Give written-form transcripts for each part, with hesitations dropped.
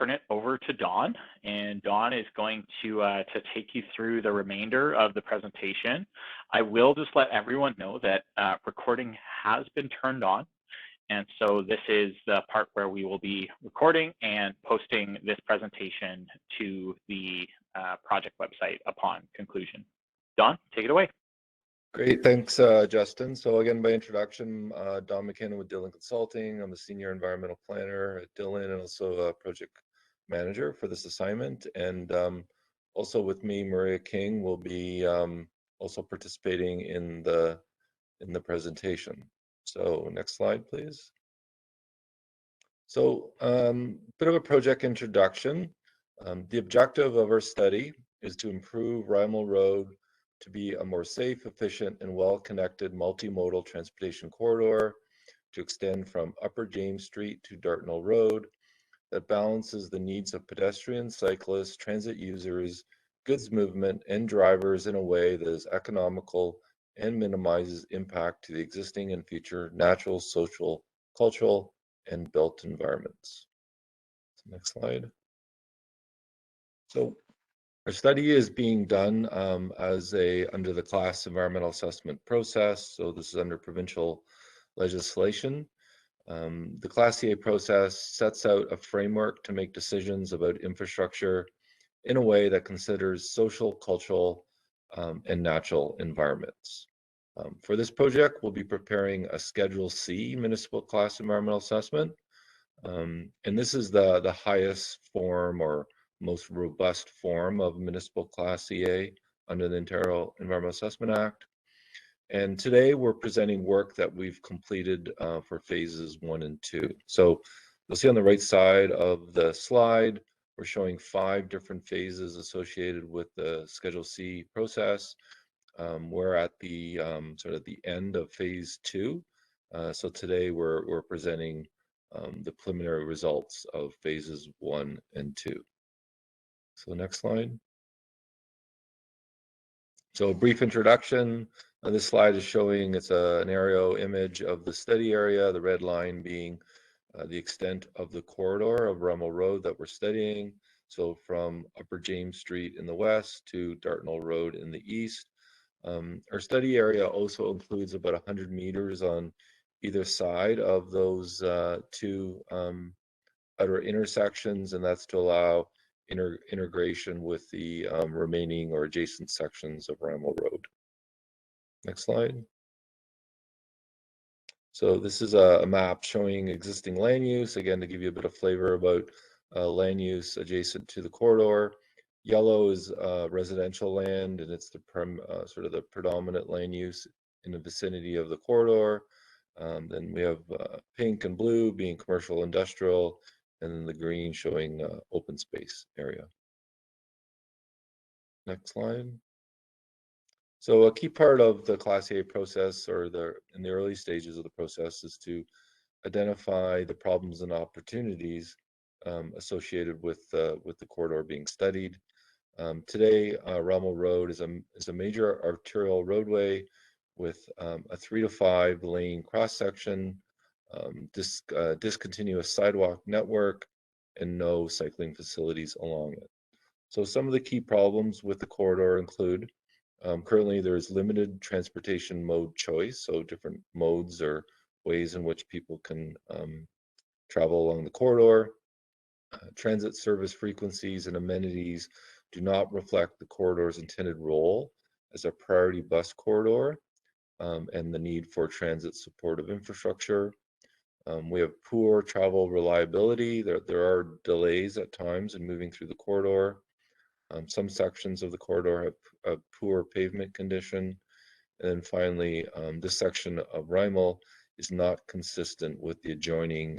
turn it over to Dawn, and Dawn is going to take you through the remainder of the presentation. I will just let everyone know that recording has been turned on, and so this is the part where we will be recording and posting this presentation to the project website upon conclusion. Dawn, take it away. Great, thanks, Justin. So again, by introduction, Don McKinnon with Dillon Consulting. I'm a senior environmental planner at Dillon and also a project manager for this assignment. And also with me, Maria King will be also participating in the presentation. So next slide, please. So bit of a project introduction. The objective of our study is to improve Rymal Road to be a more safe, efficient, and well-connected multimodal transportation corridor to extend from Upper James Street to Dartnell Road that balances the needs of pedestrians, cyclists, transit users, goods movement, and drivers in a way that is economical and minimizes impact to the existing and future natural, social, cultural, and built environments. So next slide. So our study is being done under the class environmental assessment process. So this is under provincial legislation. The Class EA process sets out a framework to make decisions about infrastructure in a way that considers social, cultural, and natural environments. For this project, we'll be preparing a Schedule C municipal class environmental assessment. And this is the highest form or most robust form of municipal class EA under the Ontario Environmental Assessment Act. And today we're presenting work that we've completed for phases 1 and 2. So you'll see on the right side of the slide, we're showing 5 different phases associated with the Schedule C process. We're at the sort of the end of phase 2. So today we're presenting the preliminary results of phases 1 and 2. So next slide. So a brief introduction. This slide is showing it's an aerial image of the study area, the red line being the extent of the corridor of Rymal Road that we're studying. So from Upper James Street in the west to Dartnell Road in the east. Our study area also includes about 100 meters on either side of those 2 outer intersections, and that's to allow integration with the remaining or adjacent sections of Rymal Road. Next slide. So this is a map showing existing land use, again, to give you a bit of flavor about land use adjacent to the corridor. Yellow is residential land, and it's the sort of the predominant land use in the vicinity of the corridor. Then we have pink and blue being commercial industrial, and then the green showing open space area. Next slide. So a key part of the Class A process, or in the early stages of the process, is to identify the problems and opportunities associated with the corridor being studied. Today, Rymal Road is a major arterial roadway with a 3 to 5 lane cross section, discontinuous sidewalk network, and no cycling facilities along it. So some of the key problems with the corridor include currently there is limited transportation mode choice, so different modes or ways in which people can travel along the corridor. Transit service frequencies and amenities do not reflect the corridor's intended role as a priority bus corridor and the need for transit supportive infrastructure. We have poor travel reliability. There are delays at times in moving through the corridor. Some sections of the corridor have a poor pavement condition. And then finally, this section of Rymal is not consistent with the adjoining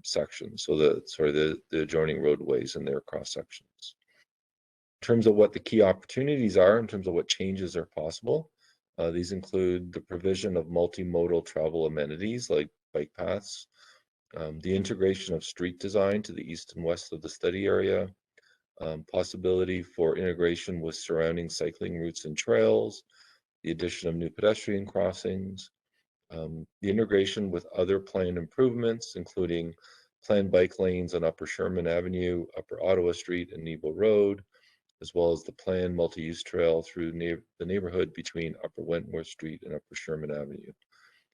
sections, so the adjoining roadways and their cross sections. In terms of what the key opportunities are, in terms of what changes are possible, these include the provision of multimodal travel amenities like bike paths, the integration of street design to the east and west of the study area, possibility for integration with surrounding cycling routes and trails, the addition of new pedestrian crossings, the integration with other planned improvements, including planned bike lanes on Upper Sherman Avenue, Upper Ottawa Street, and Nebo Road, as well as the planned multi-use trail through the neighborhood between Upper Wentworth Street and Upper Sherman Avenue.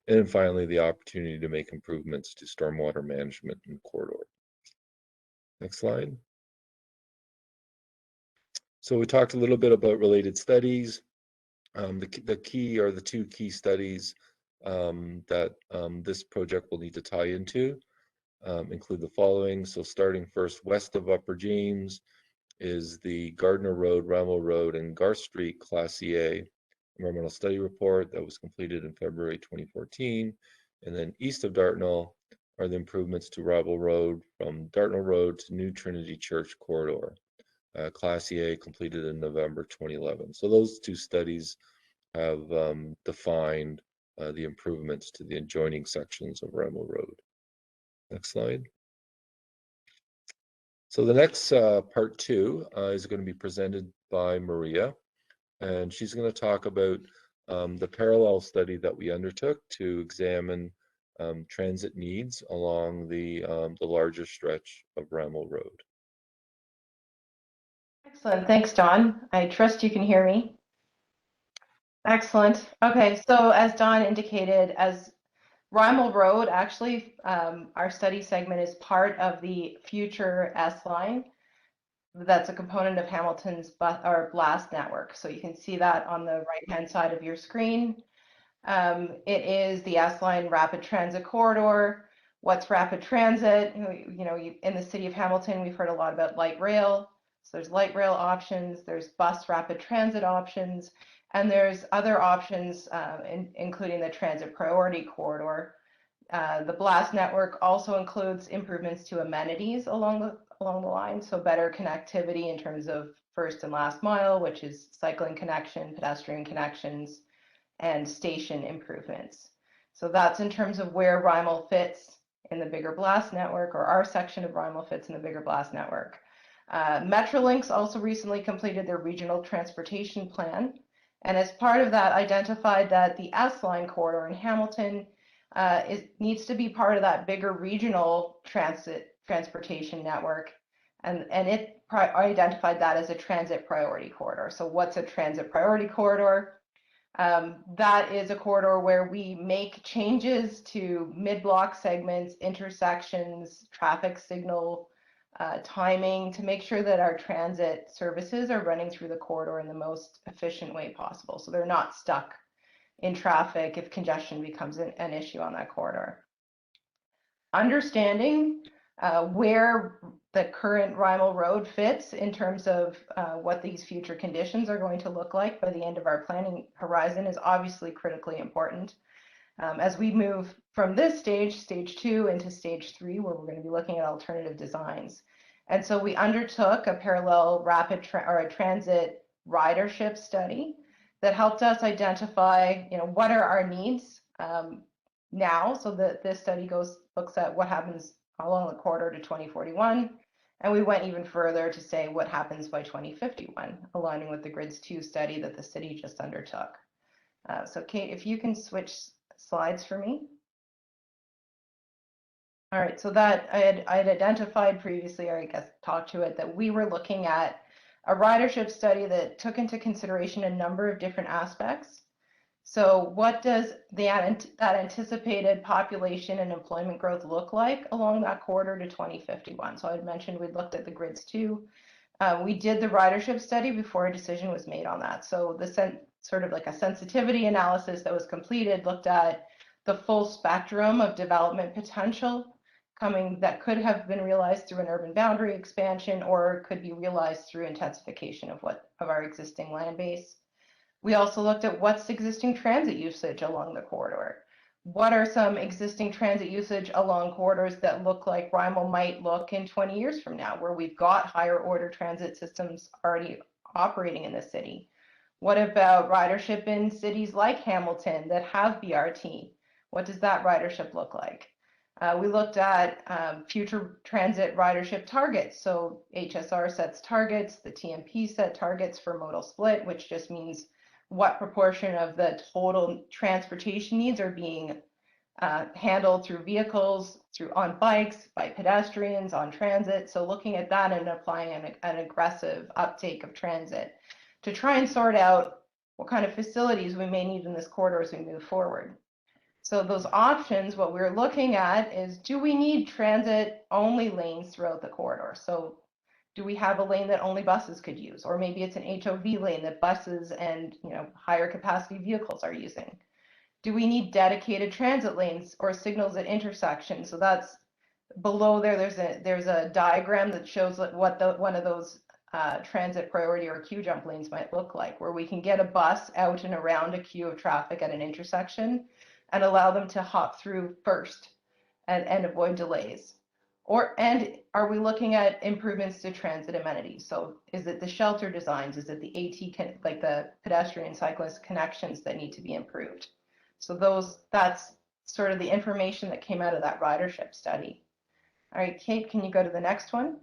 And then finally, the opportunity to make improvements to stormwater management in the corridor. Next slide. So we talked a little bit about related studies. The two key studies that this project will need to tie into include the following. So starting first west of Upper James is the Gardner Road, Rymal Road, and Garth Street Class EA environmental study report that was completed in February 2014. And then east of Dartnall are the improvements to Rymal Road from Dartnall Road to New Trinity Church corridor. Class EA completed in November 2011. So those two studies have defined the improvements to the adjoining sections of Rymal Road. Next slide. So the next part two is going to be presented by Maria, and she's going to talk about the parallel study that we undertook to examine transit needs along the larger stretch of Rymal Road. Excellent. Thanks, Don. I trust you can hear me. Excellent. Okay, so as Don indicated, as Rymal Road, actually, our study segment is part of the future S-line. That's a component of Hamilton's blast network. So you can see that on the right-hand side of your screen. It is the S-line rapid transit corridor. What's rapid transit? You know, in the city of Hamilton, we've heard a lot about light rail. So there's light rail options, there's bus rapid transit options, and there's other options, including the transit priority corridor. The blast network also includes improvements to amenities along the line, so better connectivity in terms of first and last mile, which is cycling connection, pedestrian connections, and station improvements. So that's in terms of where Rymal fits in the bigger blast network, or our section of Rymal fits in the bigger blast network. Metrolinx also recently completed their regional transportation plan, and as part of that identified that the S-line corridor in Hamilton needs to be part of that bigger regional transportation network, and it identified that as a transit priority corridor. So what's a transit priority corridor? That is a corridor where we make changes to mid-block segments, intersections, traffic signal timing to make sure that our transit services are running through the corridor in the most efficient way possible. So they're not stuck in traffic if congestion becomes an issue on that corridor. Understanding where the current Rymal Road fits in terms of what these future conditions are going to look like by the end of our planning horizon is obviously critically important. As we move from this stage 2, into stage 3, where we're going to be looking at alternative designs. And so we undertook a parallel transit ridership study that helped us identify, what are our needs now. So that this study looks at what happens along the corridor to 2041, and we went even further to say what happens by 2051, aligning with the Grids 2 study that the city just undertook. So Kate, if you can switch slides for me. All right, so that I had identified previously, or I guess talked to it, that we were looking at a ridership study that took into consideration a number of different aspects. So what does that anticipated population and employment growth look like along that corridor to 2051? So I had mentioned we looked at the Grids 2. We did the ridership study before a decision was made on that. So the sort of like a sensitivity analysis that was completed looked at the full spectrum of development potential that could have been realized through an urban boundary expansion or could be realized through intensification of our existing land base. We also looked at what's existing transit usage along the corridor. What are some existing transit usage along corridors that look like Rymal might look in 20 years from now, where we've got higher order transit systems already operating in the city? What about ridership in cities like Hamilton that have BRT? What does that ridership look like? We looked at future transit ridership targets. So HSR sets targets, the TMP set targets for modal split, which just means what proportion of the total transportation needs are being handled through vehicles, on bikes, by pedestrians, on transit. So looking at that and applying an aggressive uptake of transit to try and sort out what kind of facilities we may need in this corridor as we move forward. So those options, what we're looking at is, do we need transit only lanes throughout the corridor? So do we have a lane that only buses could use? Or maybe it's an HOV lane that buses and higher capacity vehicles are using. Do we need dedicated transit lanes or signals at intersections? So that's below there. There's a diagram that shows what one of those transit priority or queue jump lanes might look like, where we can get a bus out and around a queue of traffic at an intersection and allow them to hop through first and avoid delays. And are we looking at improvements to transit amenities? So is it the shelter designs? Is it the like the pedestrian cyclist connections that need to be improved? So that's sort of the information that came out of that ridership study. All right, Kate, can you go to the next one?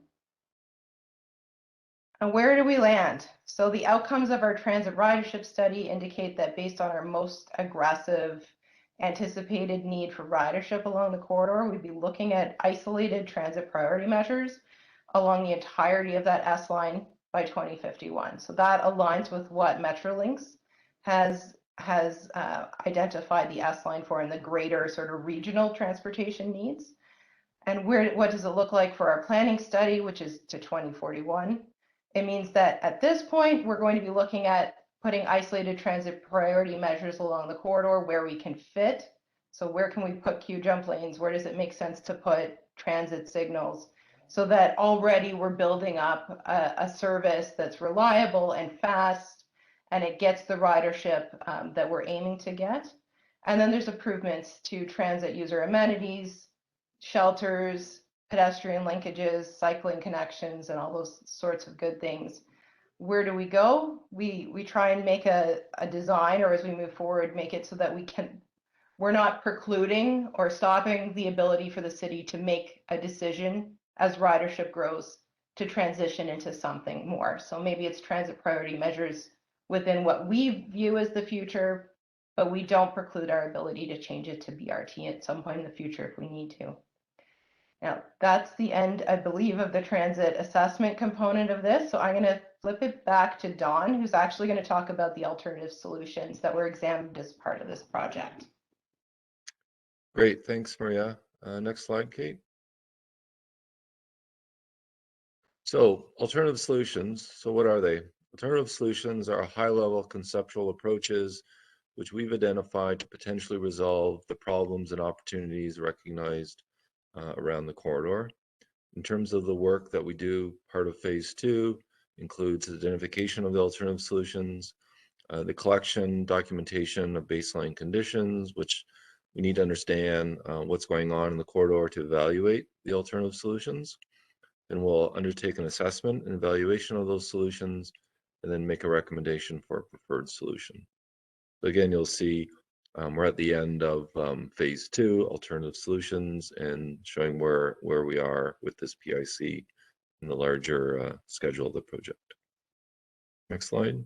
And where do we land? So the outcomes of our transit ridership study indicate that based on our most aggressive anticipated need for ridership along the corridor, we'd be looking at isolated transit priority measures along the entirety of that S line by 2051. So that aligns with what Metrolinx has identified the S line for in the greater sort of regional transportation needs. And what does it look like for our planning study, which is to 2041? It means that at this point, we're going to be looking at putting isolated transit priority measures along the corridor where we can fit. So where can we put queue jump lanes? Where does it make sense to put transit signals? So that already we're building up a service that's reliable and fast, and it gets the ridership that we're aiming to get. And then there's improvements to transit user amenities, shelters, pedestrian linkages, cycling connections, and all those sorts of good things. Where do we go? We try and make a design, or as we move forward, make it so that we're not precluding or stopping the ability for the city to make a decision as ridership grows to transition into something more. So maybe it's transit priority measures within what we view as the future, but we don't preclude our ability to change it to BRT at some point in the future if we need to. Now, that's the end, I believe, of the transit assessment component of this. So I'm going to flip it back to Dawn, who's actually going to talk about the alternative solutions that were examined as part of this project. Great, thanks, Maria. Next slide, Kate. So alternative solutions, so what are they? Alternative solutions are high-level conceptual approaches which we've identified to potentially resolve the problems and opportunities recognized around the corridor. In terms of the work that we do, part of phase 2 includes identification of the alternative solutions, the collection, documentation of baseline conditions, which we need to understand what's going on in the corridor to evaluate the alternative solutions. Then we'll undertake an assessment and evaluation of those solutions, and then make a recommendation for a preferred solution. So again, you'll see we're at the end of phase 2, alternative solutions, and showing where we are with this PIC in the larger schedule of the project. Next slide.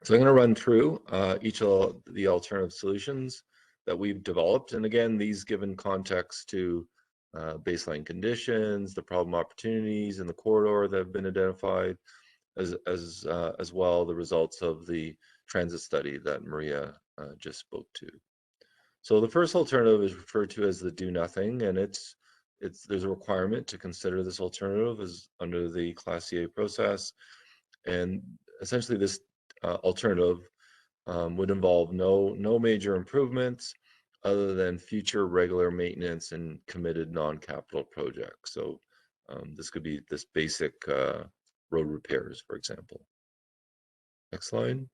So I'm going to run through each of the alternative solutions that we've developed. And again, these given context to baseline conditions, the problem opportunities in the corridor that have been identified, as well the results of the transit study that Maria just spoke to. So the first alternative is referred to as the do nothing, and there's a requirement to consider this alternative as under the Class EA process. And essentially this alternative would involve no major improvements other than future regular maintenance and committed non-capital projects. So this could be this basic road repairs, for example. Next slide.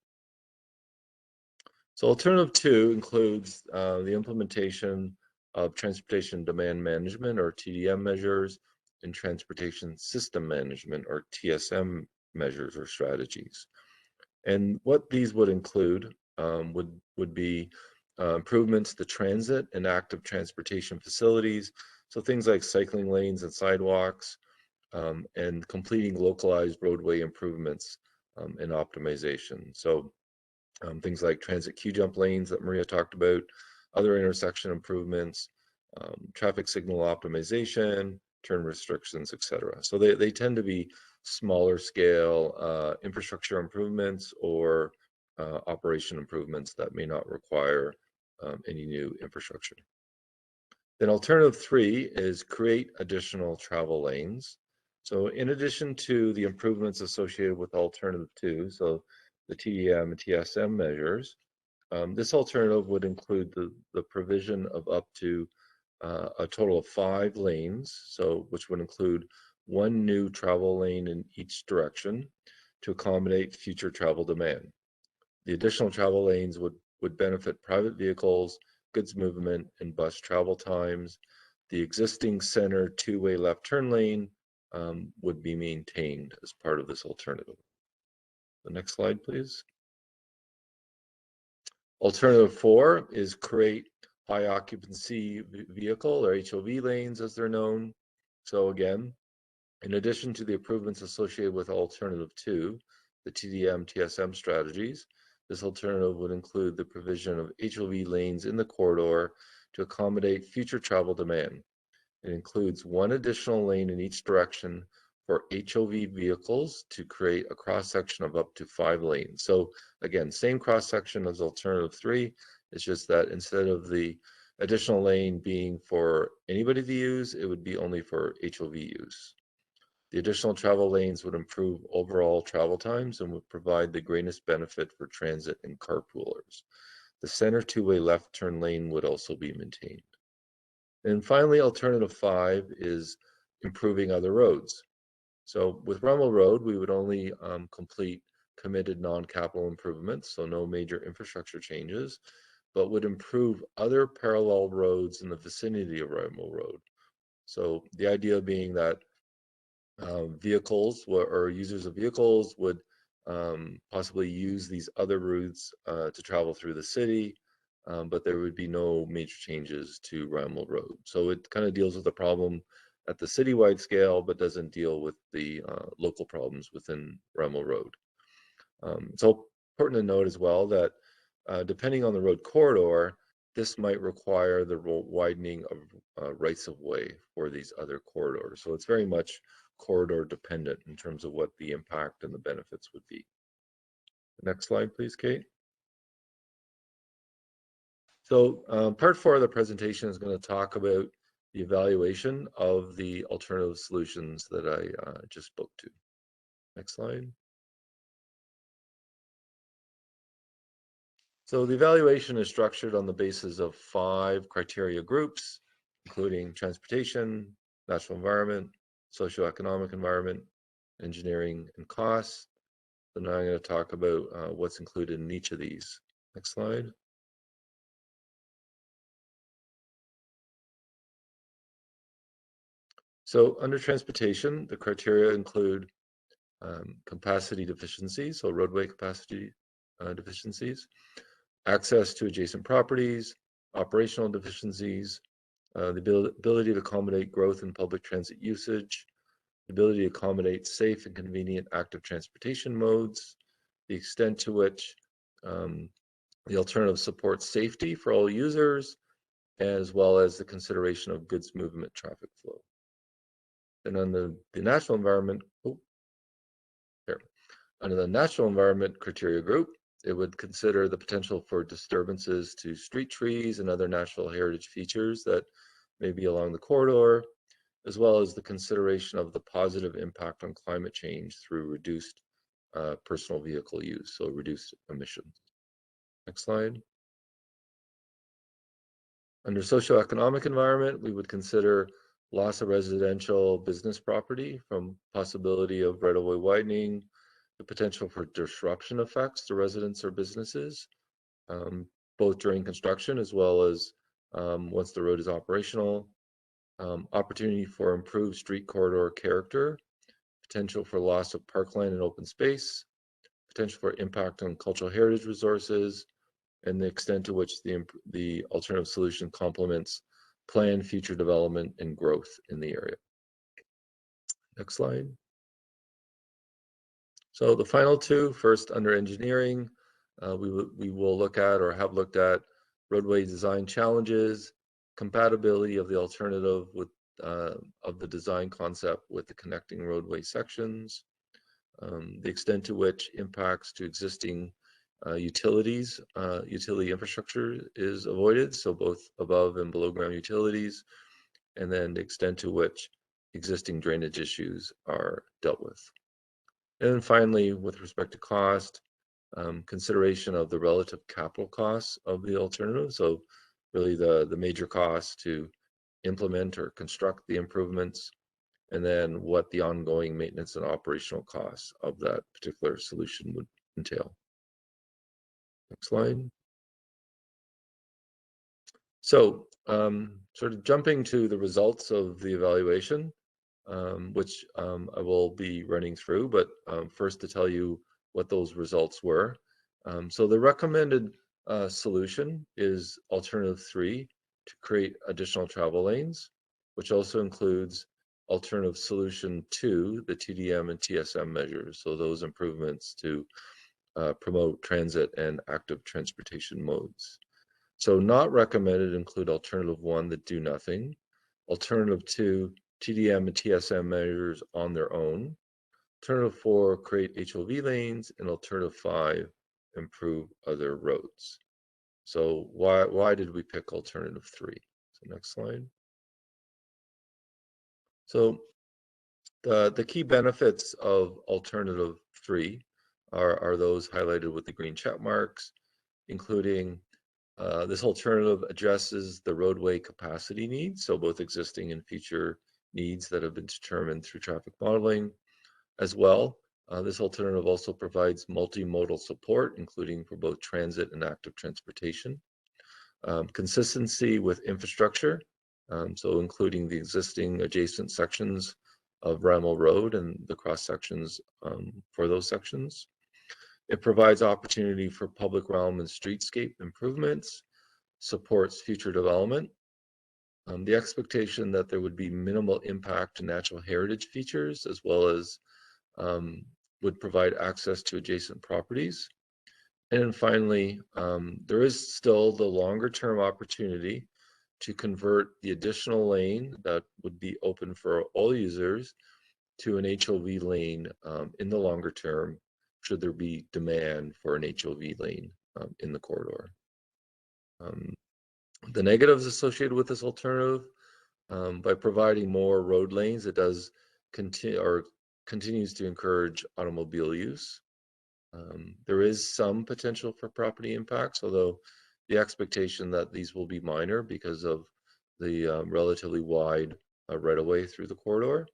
So alternative 2 includes the implementation of transportation demand management, or TDM measures, and transportation system management, or TSM measures or strategies. And what these would include would be improvements to transit and active transportation facilities, so things like cycling lanes and sidewalks, and completing localized roadway improvements and optimization. So things like transit queue jump lanes that Maria talked about, other intersection improvements, traffic signal optimization, turn restrictions, etc. So they tend to be smaller scale infrastructure improvements or operation improvements that may not require any new infrastructure. Then alternative 3 is create additional travel lanes. So in addition to the improvements associated with alternative 2, so the TDM and TSM measures, this alternative would include the provision of up to a total of 5 lanes, so which would include 1 new travel lane in each direction to accommodate future travel demand. The additional travel lanes would benefit private vehicles, goods movement, and bus travel times. The existing center two-way left turn lane would be maintained as part of this alternative. The next slide, please. Alternative 4 is create high occupancy vehicle or HOV lanes as they're known. So again, in addition to the improvements associated with alternative 2, the TDM, TSM strategies, this alternative would include the provision of HOV lanes in the corridor to accommodate future travel demand. It includes 1 additional lane in each direction for HOV vehicles to create a cross-section of up to 5 lanes. So again, same cross-section as alternative 3. It's just that instead of the additional lane being for anybody to use, it would be only for HOV use. The additional travel lanes would improve overall travel times and would provide the greatest benefit for transit and carpoolers. The center two-way left turn lane would also be maintained. And finally, alternative 5 is improving other roads. So with Rymal Road, we would only complete committed non-capital improvements, so no major infrastructure changes, but would improve other parallel roads in the vicinity of Rymal Road. So the idea being that vehicles or users of vehicles would possibly use these other routes to travel through the city, but there would be no major changes to Rymal Road. So it kind of deals with the problem at the citywide scale, but doesn't deal with the local problems within Rymal Road. So important to note as well that depending on the road corridor, this might require the widening of rights of way for these other corridors. So it's very much corridor dependent in terms of what the impact and the benefits would be. Next slide, please, Kate. So part 4 of the presentation is going to talk about the evaluation of the alternative solutions that I just spoke to. Next slide. So the evaluation is structured on the basis of 5 criteria groups, including transportation, natural environment, socioeconomic environment, engineering, and costs. So now I'm going to talk about what's included in each of these. Next slide. So under transportation, the criteria include capacity deficiencies, so roadway capacity deficiencies, access to adjacent properties, operational deficiencies, the ability to accommodate growth in public transit usage, the ability to accommodate safe and convenient active transportation modes, the extent to which the alternative supports safety for all users, as well as the consideration of goods movement traffic flow. And under the natural environment, under the natural environment criteria group, it would consider the potential for disturbances to street trees and other natural heritage features that may be along the corridor, as well as the consideration of the positive impact on climate change through reduced personal vehicle use, so reduced emissions. Next slide. Under socioeconomic environment, we would consider loss of residential business property from possibility of right-of-way widening, the potential for disruption effects to residents or businesses, both during construction as well as once the road is operational, opportunity for improved street corridor character, potential for loss of parkland and open space, potential for impact on cultural heritage resources, and the extent to which the alternative solution complements planned future development and growth in the area. Next slide. So the final 2, first under engineering, we will look at or have looked at roadway design challenges, compatibility of the alternative with of the design concept with the connecting roadway sections, the extent to which impacts to existing utility infrastructure is avoided, so both above and below ground utilities, and then the extent to which existing drainage issues are dealt with. And then finally, with respect to cost, consideration of the relative capital costs of the alternative. So really the major costs to implement or construct the improvements, and then what the ongoing maintenance and operational costs of that particular solution would entail. Next slide. So sort of jumping to the results of the evaluation, which I will be running through, but first to tell you what those results were. So the recommended solution is alternative 3 to create additional travel lanes, which also includes alternative solution 2, the TDM and TSM measures, so those improvements to promote transit and active transportation modes. So not recommended include alternative 1 that do nothing, alternative 2, TDM and TSM measures on their own, alternative 4, create HOV lanes, and alternative 5, improve other roads. So why did we pick alternative 3? So next slide. So the key benefits of alternative 3 are those highlighted with the green check marks, including this alternative addresses the roadway capacity needs, so both existing and future needs that have been determined through traffic modeling. As well, this alternative also provides multimodal support, including for both transit and active transportation. Consistency with infrastructure, so including the existing adjacent sections of Rymal Road and the cross sections for those sections. It provides opportunity for public realm and streetscape improvements, supports future development. The expectation that there would be minimal impact to natural heritage features, as well as would provide access to adjacent properties. And finally, there is still the longer term opportunity to convert the additional lane that would be open for all users to an HOV lane in the longer term, should there be demand for an HOV lane in the corridor. The negatives associated with this alternative, by providing more road lanes, it does continues to encourage automobile use. There is some potential for property impacts, although the expectation that these will be minor because of the relatively wide right-of-way through the corridor,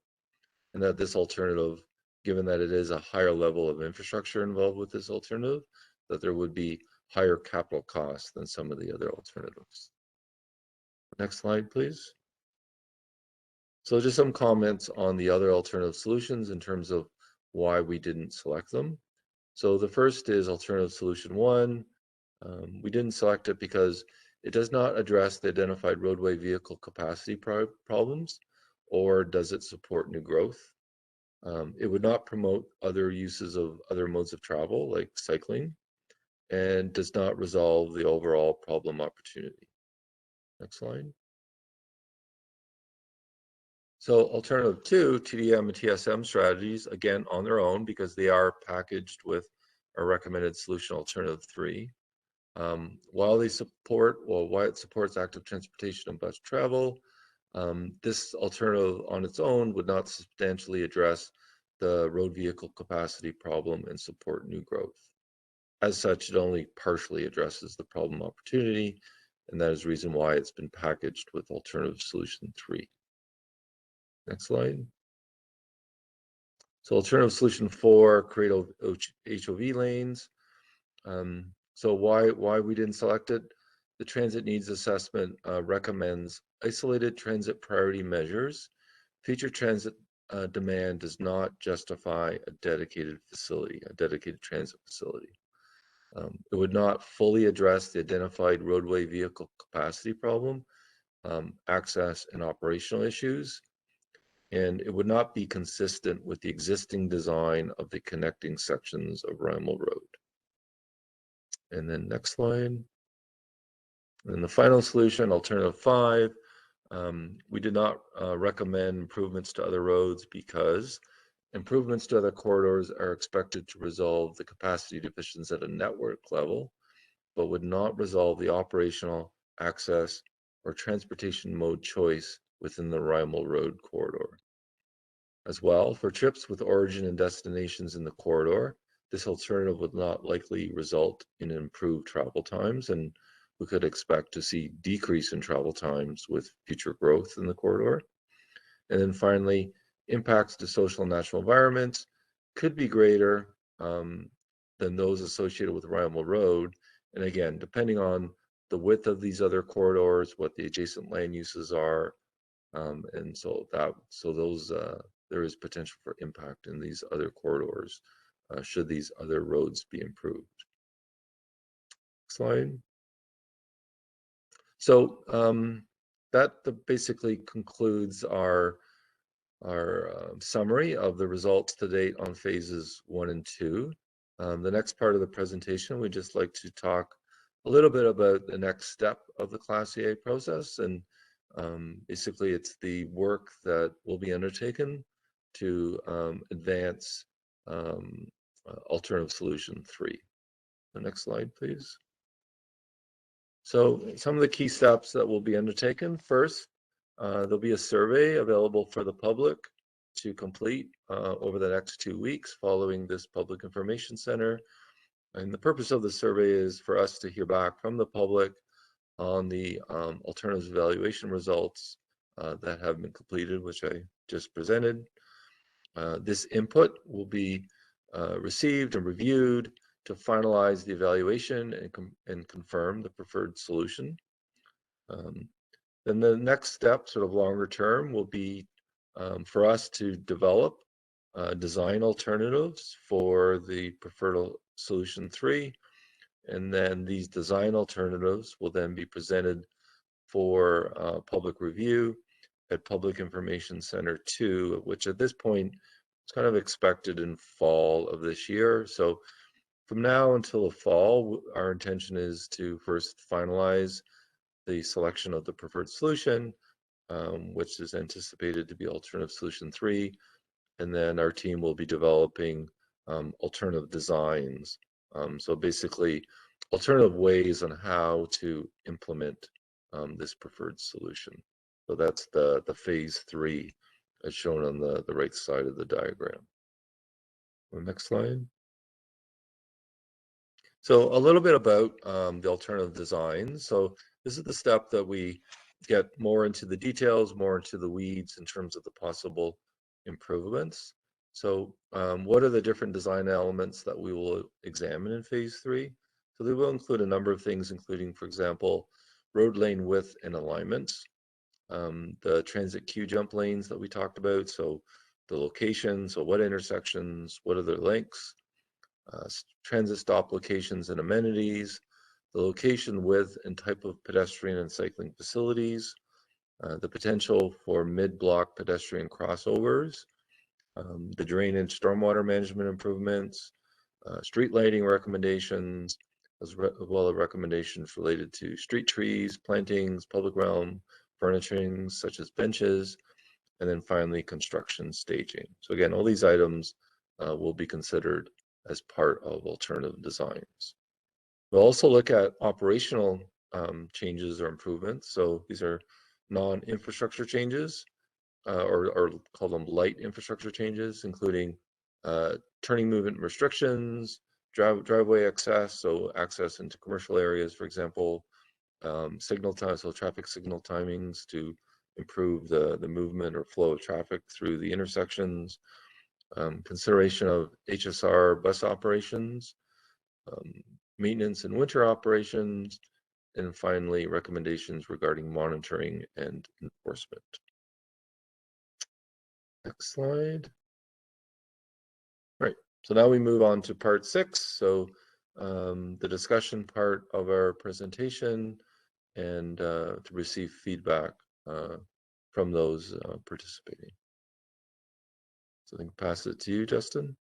and that this alternative, given that it is a higher level of infrastructure involved with this alternative, that there would be higher capital costs than some of the other alternatives. Next slide, please. So just some comments on the other alternative solutions in terms of why we didn't select them. So the first is alternative solution 1. We didn't select it because it does not address the identified roadway vehicle capacity problems, or does it support new growth. It would not promote other uses of other modes of travel like cycling, and does not resolve the overall problem opportunity. Next slide. So alternative 2, TDM and TSM strategies, again on their own because they are packaged with our recommended solution alternative 3. While it supports active transportation and bus travel, this alternative on its own would not substantially address the road vehicle capacity problem and support new growth. As such, it only partially addresses the problem opportunity, and that is the reason why it's been packaged with alternative solution 3. Next slide. So alternative solution 4, create HOV lanes. So why we didn't select it? The transit needs assessment recommends isolated transit priority measures. Future transit demand does not justify a dedicated transit facility. It would not fully address the identified roadway vehicle capacity problem, access and operational issues, and it would not be consistent with the existing design of the connecting sections of Rymal Road. And then next slide. And the final solution, alternative 5, we did not recommend improvements to other roads because improvements to other corridors are expected to resolve the capacity deficiencies at a network level, but would not resolve the operational, access, or transportation mode choice within the Rymal Road corridor. As well, for trips with origin and destinations in the corridor, this alternative would not likely result in improved travel times, and we could expect to see decrease in travel times with future growth in the corridor. And then finally, impacts to social and natural environments could be greater than those associated with Rymal Road. And again, depending on the width of these other corridors, what the adjacent land uses are, and so those there is potential for impact in these other corridors should these other roads be improved. Slide. So that basically concludes our summary of the results to date on phases 1 and 2. The next part of the presentation, we'd just like to talk a little bit about the next step of the Class EA process, and basically it's the work that will be undertaken to advance alternative solution 3. The next slide, please. So some of the key steps that will be undertaken. First, there'll be a survey available for the public to complete over the next 2 weeks following this Public Information Center. And the purpose of the survey is for us to hear back from the public on the alternatives evaluation results that have been completed, which I just presented. This input will be received and reviewed to finalize the evaluation and confirm the preferred solution. Then the next step, sort of longer term, will be for us to develop design alternatives for the preferred solution 3. And then these design alternatives will then be presented for public review at Public Information Center 2, which at this point is kind of expected in fall of this year. So from now until the fall, our intention is to first finalize the selection of the preferred solution, which is anticipated to be alternative solution 3. And then our team will be developing alternative designs. So basically, alternative ways on how to implement this preferred solution. So that's the phase 3 as shown on the right side of the diagram. The next slide. So a little bit about the alternative design. So this is the step that we get more into the details, more into the weeds in terms of the possible improvements. So what are the different design elements that we will examine in phase 3? So they will include a number of things, including, for example, road lane width and alignment, the transit queue jump lanes that we talked about, so the location, so what intersections, what are their lengths, transit stop locations and amenities, the location, width, and type of pedestrian and cycling facilities, the potential for mid-block pedestrian crossovers, the drainage stormwater management improvements, street lighting recommendations, as well as recommendations related to street trees, plantings, public realm, furnishings such as benches, and then finally construction staging. So again, all these items will be considered as part of alternative designs. We'll also look at operational changes or improvements. So these are non-infrastructure changes, or call them light infrastructure changes, including turning movement restrictions, driveway access, so access into commercial areas, for example, signal time, so traffic signal timings to improve the movement or flow of traffic through the intersections, consideration of HSR bus operations, maintenance and winter operations, and finally recommendations regarding monitoring and enforcement. Next slide. Right, so now we move on to part 6. So the discussion part of our presentation and to receive feedback from those participating. So I think pass it to you, Justin.